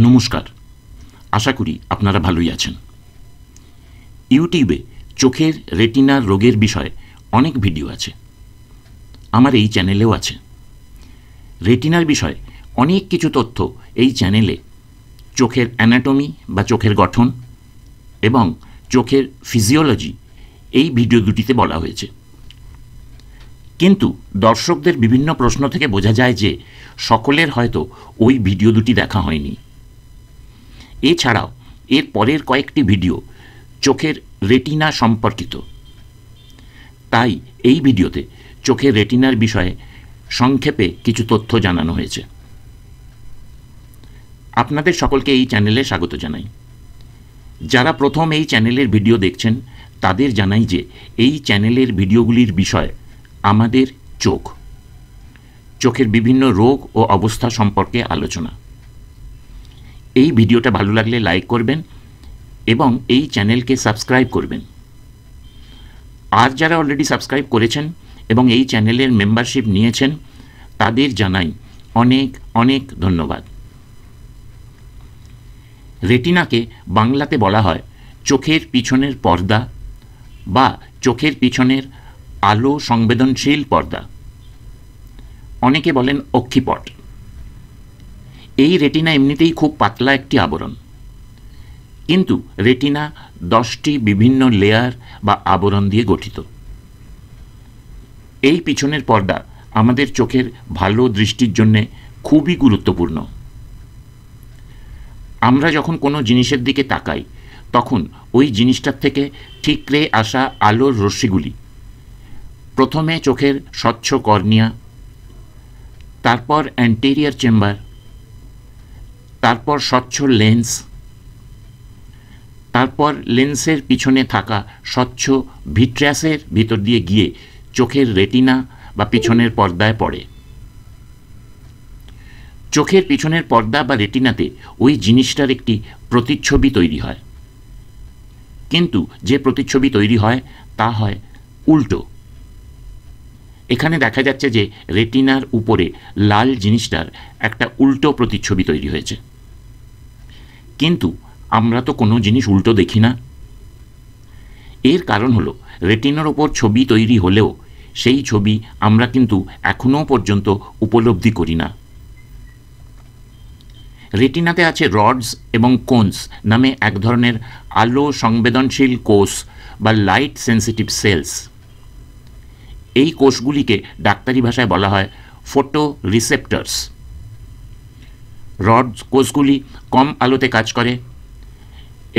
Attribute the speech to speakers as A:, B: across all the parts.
A: নমস্কার, আশা করি আপনারা ভালোই আছেন। ইউটিউবে চোখের রেটিনার রোগের বিষয়ে অনেক ভিডিও আছে, আমার এই চ্যানেলেও আছে। রেটিনার বিষয়ে অনেক কিছু তথ্য এই চ্যানেলে চোখের অ্যানাটমি বা চোখের গঠন এবং চোখের ফিজিওলজি এই ভিডিও দুটিতে বলা হয়েছে। কিন্তু দর্শকদের বিভিন্ন প্রশ্ন থেকে বোঝা যায় যে সকলের হয়তো ওই ভিডিও দুটি দেখা হয়নি। এছাড়াও এর পরের কয়েকটি ভিডিও চোখের রেটিনা সম্পর্কিত, তাই এই ভিডিওতে চোখের রেটিনার বিষয়ে সংক্ষেপে কিছু তথ্য জানানো হয়েছে। আপনাদের সকলকে এই চ্যানেলে স্বাগত জানাই। যারা প্রথম এই চ্যানেলের ভিডিও দেখছেন তাদের জানাই যে এই চ্যানেলের ভিডিওগুলির বিষয় আমাদের চোখের বিভিন্ন রোগ ও অবস্থা সম্পর্কে আলোচনা। এই ভিডিওটা ভালো লাগলে লাইক করবেন এবং এই চ্যানেলকে সাবস্ক্রাইব করবেন। আর যারা অলরেডি সাবস্ক্রাইব করেছেন এবং এই চ্যানেলের মেম্বারশিপ নিয়েছেন তাদের জানাই অনেক অনেক ধন্যবাদ। রেটিনাকে বাংলাতে বলা হয় চোখের পিছনের পর্দা বা চোখের পিছনের আলো সংবেদনশীল পর্দা, অনেকে বলেন অক্ষিপট। এই রেটিনা এমনিতেই খুব পাতলা একটি আবরণ, কিন্তু রেটিনা 10টি বিভিন্ন লেয়ার বা আবরণ দিয়ে গঠিত। এই পিছনের পর্দা আমাদের চোখের ভালো দৃষ্টির জন্যে খুবই গুরুত্বপূর্ণ। আমরা যখন কোনো জিনিসের দিকে তাকাই তখন ওই জিনিসটার থেকে ঠিকরে আসা আলোর রশ্মিগুলি প্রথমে চোখের স্বচ্ছ কর্নিয়া, তারপর অ্যান্টেরিয়র চেম্বার, তারপর স্বচ্ছ লেন্স, তারপর লেন্সের পিছনে থাকা স্বচ্ছ ভিট্রাসের ভিতর দিয়ে গিয়ে চোখের রেটিনা বা পিছনের পর্দায় পড়ে। চোখের পিছনের পর্দা বা রেটিনাতে ওই জিনিসটার একটি প্রতিচ্ছবি তৈরি হয়, কিন্তু যে প্রতিচ্ছবি তৈরি হয় তা হয় উল্টো। এখানে দেখা যাচ্ছে যে রেটিনার উপরে লাল জিনিসটার একটা উল্টো প্রতিচ্ছবি তৈরি হয়েছে, কিন্তু আমরা তো কোনো জিনিস উল্টো দেখি না। এর কারণ হলো রেটিনার ওপর ছবি তৈরি হলেও সেই ছবি আমরা কিন্তু এখনও পর্যন্ত উপলব্ধি করি না। রেটিনাতে আছে রডস এবং কোনস নামে এক ধরনের আলো সংবেদনশীল কোষ বা লাইট সেন্সিটিভ সেলস। এই কোষগুলিকে ডাক্তারি ভাষায় বলা হয় ফটো রিসেপ্টরস। রডস কোষগুলি কম আলোতে কাজ করে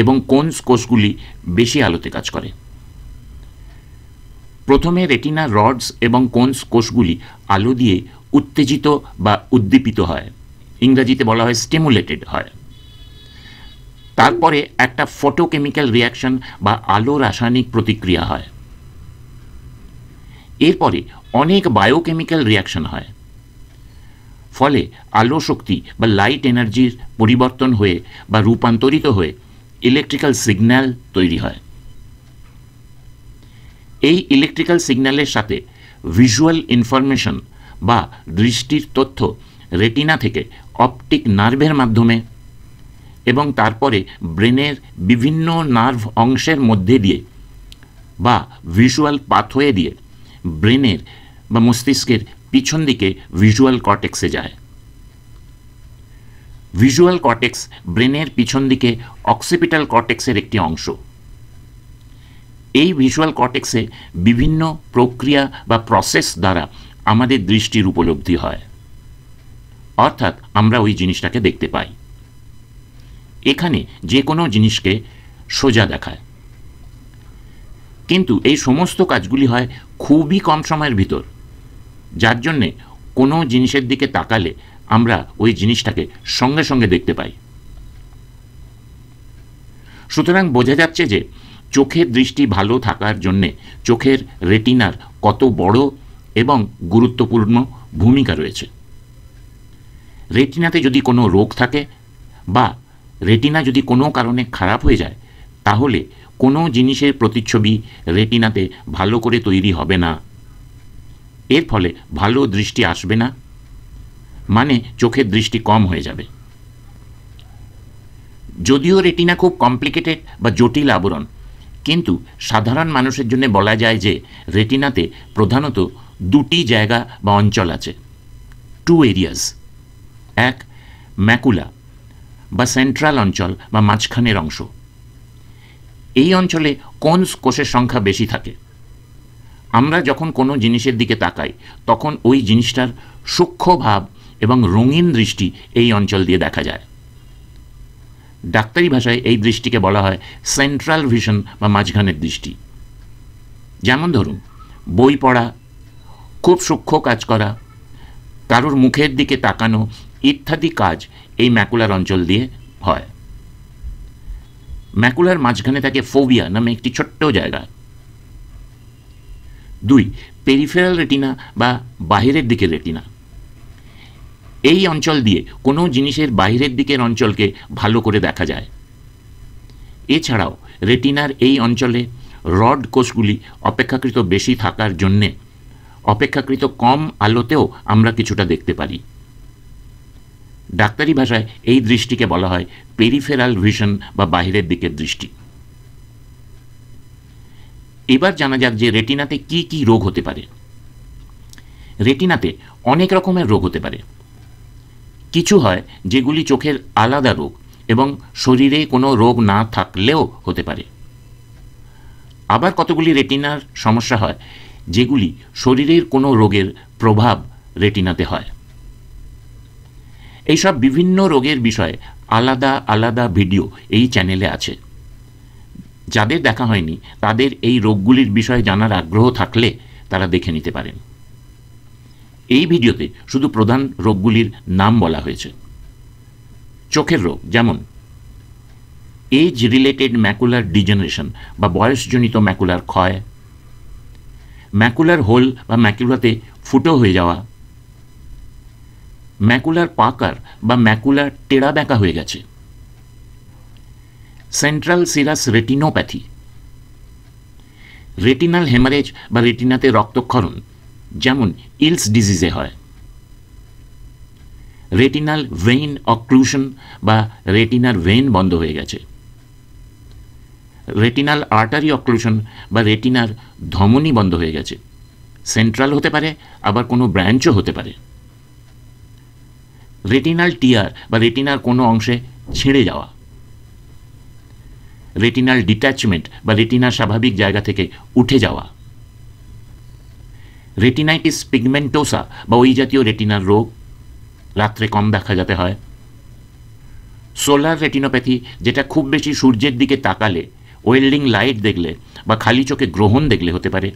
A: এবং কোনস কোষগুলি বেশি আলোতে কাজ করে। প্রথমে রেটিনা রডস এবং কোনস কোষগুলি আলো দিয়ে উত্তেজিত বা উদ্দীপিত হয়, ইংরেজিতে বলা হয় স্টিমুলেটেড হয়। তারপরে একটা ফটোকেমিক্যাল রিয়াকশন বা আলো রাসায়নিক প্রতিক্রিয়া হয়। এরপরে অনেক বায়োকেমিক্যাল রিয়াকশন হয়, ফলে আলো শক্তি বা লাইট এনার্জির পরিবর্তন হয়ে বা রূপান্তরিত হয়ে ইলেকট্রিক্যাল সিগন্যাল তৈরি হয়। এই ইলেকট্রিক্যাল সিগন্যালের সাথে ভিজুয়াল ইনফরমেশন বা দৃষ্টির তথ্য রেটিনা থেকে অপটিক নার্ভের মাধ্যমে এবং তারপরে ব্রেনের বিভিন্ন নার্ভ অংশের মধ্যে দিয়ে বা ভিজুয়াল পাথওয়ে দিয়ে ব্রেনের বা মস্তিষ্কের পিছন দিকে ভিজুয়াল কর্টেক্সে যায়। ভিজুয়াল কর্টেক্স ব্রেনের পিছন দিকে অক্সিপিটাল কর্টেক্সের একটি অংশ। এই ভিজুয়াল কর্টেক্সে বিভিন্ন প্রক্রিয়া বা প্রসেস দ্বারা আমাদের দৃষ্টির উপলব্ধি হয়, অর্থাৎ আমরা ওই জিনিসটাকে দেখতে পাই। এখানে যে কোনো জিনিসকে সোজা দেখায়, কিন্তু এই সমস্ত কাজগুলি হয় খুবই কম সময়ের ভিতর, যার জন্যে কোনো জিনিসের দিকে তাকালে আমরা ওই জিনিসটাকে সঙ্গে সঙ্গে দেখতে পাই। সুতরাং বোঝা যাচ্ছে যে চোখের দৃষ্টি ভালো থাকার জন্যে চোখের রেটিনার কত বড় এবং গুরুত্বপূর্ণ ভূমিকা রয়েছে। রেটিনাতে যদি কোনো রোগ থাকে বা রেটিনা যদি কোনো কারণে খারাপ হয়ে যায় তাহলে কোনো জিনিসের প্রতিচ্ছবি রেটিনাতে ভালো করে তৈরি হবে না। এর ফলে ভালো দৃষ্টি আসবে না, মানে চোখের দৃষ্টি কম হয়ে যাবে। যদিও রেটিনা খুব কমপ্লিকেটেড বা জটিল আবরণ, কিন্তু সাধারণ মানুষের জন্য বলা যায় যে রেটিনাতে প্রধানত দুটি জায়গা বা অঞ্চল আছে, টু এরিয়াস। এক, ম্যাকুলা বা সেন্ট্রাল অঞ্চল বা মাঝখানের অংশ। এই অঞ্চলে কোনস কোষের সংখ্যা বেশি থাকে। আমরা যখন কোনো জিনিসের দিকে তাকাই তখন ওই জিনিসটার সূক্ষ্ম ভাব এবং রঙিন দৃষ্টি এই অঞ্চল দিয়ে দেখা যায়। ডাক্তারি ভাষায় এই দৃষ্টিকে বলা হয় সেন্ট্রাল ভিশন বা মাঝখানের দৃষ্টি। যেমন ধরুন, বই পড়া, খুব সূক্ষ্ম কাজ করা, কারোর মুখের দিকে তাকানো ইত্যাদি কাজ এই ম্যাকুলার অঞ্চল দিয়ে হয়। ম্যাকুলার মাঝখানে থাকে ফোভিয়া নামে একটি ছোট্ট জায়গা। 2, পেরিফেরাল রেটিনা বা বাহিরের দিকের রেটিনা। এই অঞ্চল দিয়ে কোনো জিনিসের বাইরের দিকের অঞ্চলকে ভালো করে দেখা যায়। এছাড়াও রেটিনার এই অঞ্চলে রড কোষগুলি অপেক্ষাকৃত বেশি থাকার জন্যে অপেক্ষাকৃত কম আলোতেও আমরা কিছুটা দেখতে পারি। ডাক্তারি ভাষায় এই দৃষ্টিকে বলা হয় পেরিফেরাল ভিশন বা বাইরের দিকের দৃষ্টি। এবার জানা যাক যে রেটিনাতে কি কি রোগ হতে পারে। রেটিনাতে অনেক রকমের রোগ হতে পারে। কিছু হয় যেগুলি চোখের আলাদা রোগ এবং শরীরে কোনো রোগ না থাকলেও হতে পারে। আবার কতগুলি রেটিনার সমস্যা হয় যেগুলি শরীরের কোনো রোগের প্রভাব রেটিনাতে হয়। এইসব বিভিন্ন রোগের বিষয়ে আলাদা আলাদা ভিডিও এই চ্যানেলে আছে। যাদের দেখা হয়নি তাদের এই রোগগুলির বিষয়ে জানার আগ্রহ থাকলে তারা দেখে নিতে পারেন। এই ভিডিওতে শুধু প্রধান রোগগুলির নাম বলা হয়েছে। চোখের রোগ যেমন এজ রিলেটেড ম্যাকুলার ডিজেনারেশন বা বয়সজনিত ম্যাকুলার ক্ষয়, ম্যাকুলার হোল বা ম্যাকুলাতে ফুটো হয়ে যাওয়া, ম্যাকুলার পাকার বা ম্যাকুলার টেড়া বেঁকা হয়ে গেছে, central serous retinopathy, retinal haemorrhage বা রেটিনাতে রক্তক্ষরণ যেমন ইলস ডিজিজে হয়, রেটিনাল ভেইন অক্লুশন বা রেটিনার ভেইন বন্ধ হয়ে গেছে, রেটিনাল আর্টারি অক্লুশন বা রেটিনার ধমনী বন্ধ হয়ে গেছে, সেন্ট্রাল হতে পারে আবার কোনো ব্রাঞ্চও হতে পারে, রেটিনাল টিয়ার বা রেটিনার কোনো অংশে ছিঁড়ে যাওয়া, রেটিনাল ডিট্যাচমেন্ট বা রেটিনার স্বাভাবিক জায়গা থেকে উঠে যাওয়া, রেটিনাইটিস পিগমেন্টোসা বা ওই জাতীয় রেটিনার রোগ, রাত্রে কম দেখা যেতে হয়, সোলার রেটিনোপ্যাথি যেটা খুব বেশি সূর্যের দিকে তাকালে, ওয়েল্ডিং লাইট দেখলে বা খালি চোখে গ্রহণ দেখলে হতে পারে,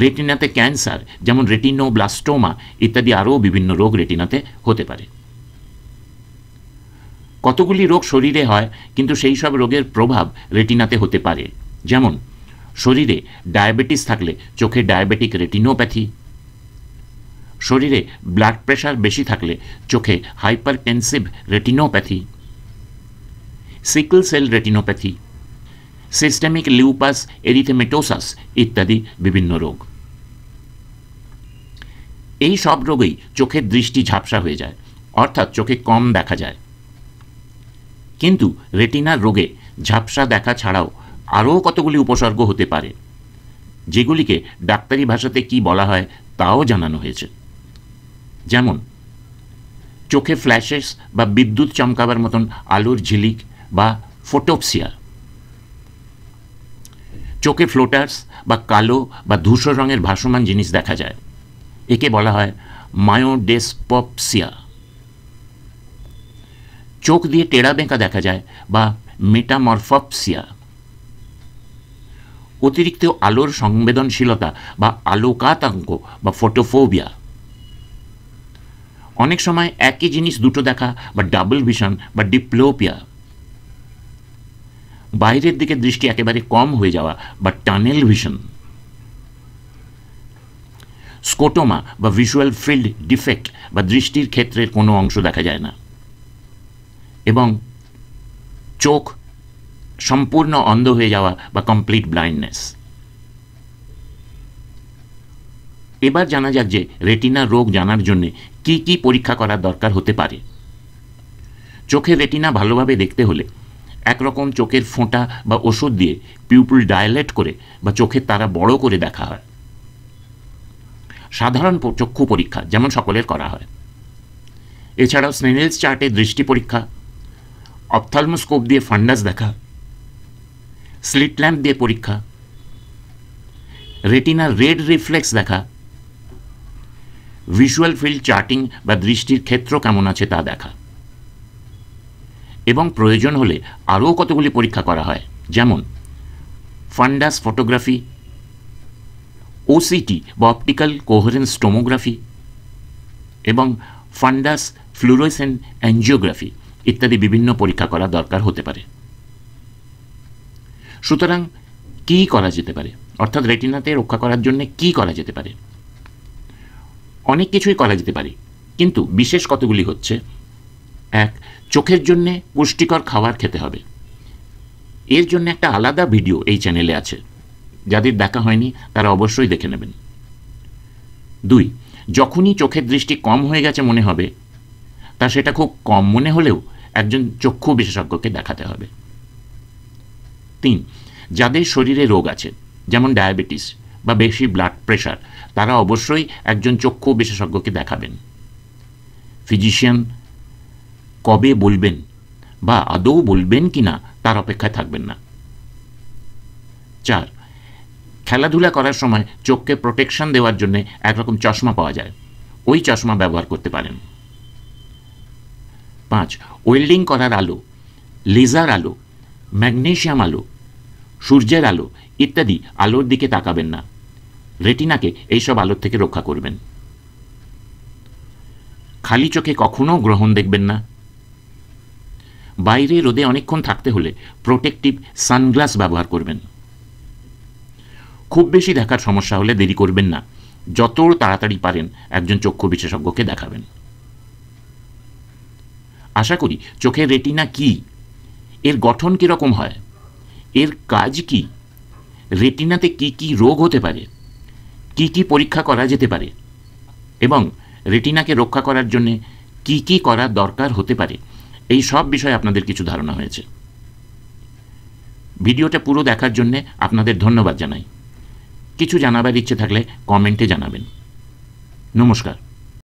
A: রেটিনাতে ক্যান্সার যেমন রেটিনোব্লাস্টোমা ইত্যাদি আরও বিভিন্ন রোগ রেটিনাতে হতে পারে। কতগুলি রোগ শরীরে হয় কিন্তু সেই সব রোগের প্রভাব রেটিনাতে হতে পারে। যেমন শরীরে ডায়াবেটিস থাকলে চোখে ডায়াবেটিক রেটিনোপ্যাথি, শরীরে ব্লাড প্রেশার বেশি থাকলে চোখে hypertensive retinopathy, sickle cell retinopathy, systemic lupus erythematosus ইত্যাদি বিভিন্ন রোগ। এই সব রোগেই চোখের দৃষ্টি ঝাপসা হয়ে যায়, অর্থাৎ চোখে কম দেখা যায়। কিন্তু রেটিনার রোগে ঝাপসা দেখা ছাড়াও আরও কতগুলি উপসর্গ হতে পারে, যেগুলিকে ডাক্তারি ভাষাতে কি বলা হয় তাও জানানো হয়েছে। যেমন চোখে ফ্ল্যাশেস বা বিদ্যুৎ চমকাবার মতন আলোর ঝিলিক বা ফোটোপসিয়া, চোখে ফ্লোটার্স বা কালো বা ধূসর রঙের ভাসমান জিনিস দেখা যায়, একে বলা হয় মায়োডেসপপসিয়া, চোখ দিয়ে টেড়া বেঁকা দেখা যায় বা মেটামরফপসিয়া, অতিরিক্ত আলোর সংবেদনশীলতা বা আলোকাতাঙ্ক বা ফোটোফোবিয়া, অনেক সময় একই জিনিস দুটো দেখা বা ডাবল ভিশন বা ডিপ্লোপিয়া, বাইরের দিকে দৃষ্টি একেবারে কম হয়ে যাওয়া বা টানেল ভিশন, স্কোটোমা বা ভিজুয়াল ফিল্ড ডিফেক্ট বা দৃষ্টির ক্ষেত্রের কোনো অংশ দেখা যায় না, এবং চোখ সম্পূর্ণ অন্ধ হয়ে যাওয়া বা কমপ্লিট ব্লাইন্ডনেস। এবার জানা যাক যে রেটিনার রোগ জানার জন্য কি কি পরীক্ষা করার দরকার হতে পারে। চোখের রেটিনা ভালোভাবে দেখতে হলে একরকম চোখের ফোঁটা বা ওষুধ দিয়ে পিউপিল ডায়ালেট করে বা চোখের তারা বড় করে দেখা হয়। সাধারণ চক্ষু পরীক্ষা যেমন সকলের করা হয়। এছাড়াও স্নেনেলস চার্টে দৃষ্টি পরীক্ষা, অপথলমোস্কোপ দিয়ে ফান্ডাস দেখা, স্লিট ল্যাম্প দিয়ে পরীক্ষা, রেটিনার রেড রিফ্লেক্স দেখা, ভিজুয়াল ফিল্ড চার্টিং বা দৃষ্টির ক্ষেত্র কেমন আছে তা দেখা, এবং প্রয়োজন হলে আরও কতগুলি পরীক্ষা করা হয়, যেমন ফান্ডাস ফটোগ্রাফি, ওসিটি বা অপটিক্যাল কোহেরেন্স টোমোগ্রাফি এবং ফান্ডাস ফ্লুরোসেন্ট অ্যাঞ্জিওগ্রাফি ইত্যাদি বিভিন্ন পরীক্ষা করা দরকার হতে পারে। সুতরাং কী করা যেতে পারে, অর্থাৎ রেটিনাতে রক্ষা করার জন্য কী করা যেতে পারে? অনেক কিছুই করা যেতে পারে, কিন্তু বিশেষ কতগুলি হচ্ছে: 1. চোখের জন্যে পুষ্টিকর খাবার খেতে হবে। এর জন্য একটা আলাদা ভিডিও এই চ্যানেলে আছে, যাদের দেখা হয়নি তারা অবশ্যই দেখে নেবেন। 2. যখনই চোখের দৃষ্টি কম হয়ে গেছে মনে হবে, তা সেটা খুব কম মনে হলেও একজন চক্ষু বিশেষজ্ঞকে দেখাতে হবে। 3. যাদের শরীরে রোগ আছে, যেমন ডায়াবেটিস বা বেশি ব্লাড প্রেশার, তারা অবশ্যই একজন চক্ষু বিশেষজ্ঞকে দেখাবেন। ফিজিশিয়ান কবে বলবেন বা আদৌ বলবেন কি না তার অপেক্ষায় থাকবেন না। 4. খেলাধুলা করার সময় চোখকে প্রোটেকশন দেওয়ার জন্য একরকম চশমা পাওয়া যায়, ওই চশমা ব্যবহার করতে পারেন। 5. ওয়েল্ডিং করার আলো, লেজার আলো, ম্যাগনেশিয়াম আলো, সূর্যের আলো ইত্যাদি আলোর দিকে তাকাবেন না, রেটিনাকে এইসব আলোর থেকে রক্ষা করবেন। খালি চোখে কখনো গ্রহণ দেখবেন না। বাইরে রোদে অনেকক্ষণ থাকতে হলে প্রোটেক্টিভ সানগ্লাস ব্যবহার করবেন। খুব বেশি দেখার সমস্যা হলে দেরি করবেন না, যত তাড়াতাড়ি পারেন একজন চক্ষু বিশেষজ্ঞকে দেখাবেন। আশা করি চোখের রেটিনা কি, এর গঠন কীরকম হয়, এর কাজ কি, রেটিনাতে কি কি রোগ হতে পারে, কি কি পরীক্ষা করা যেতে পারে এবং রেটিনাকে রক্ষা করার জন্য কি কি করা দরকার হতে পারে, এই সব বিষয়ে আপনাদের কিছু ধারণা হয়েছে। ভিডিওটা পুরো দেখার জন্য আপনাদের ধন্যবাদ জানাই। কিছু জানাবার ইচ্ছে থাকলে কমেন্টে জানাবেন। নমস্কার।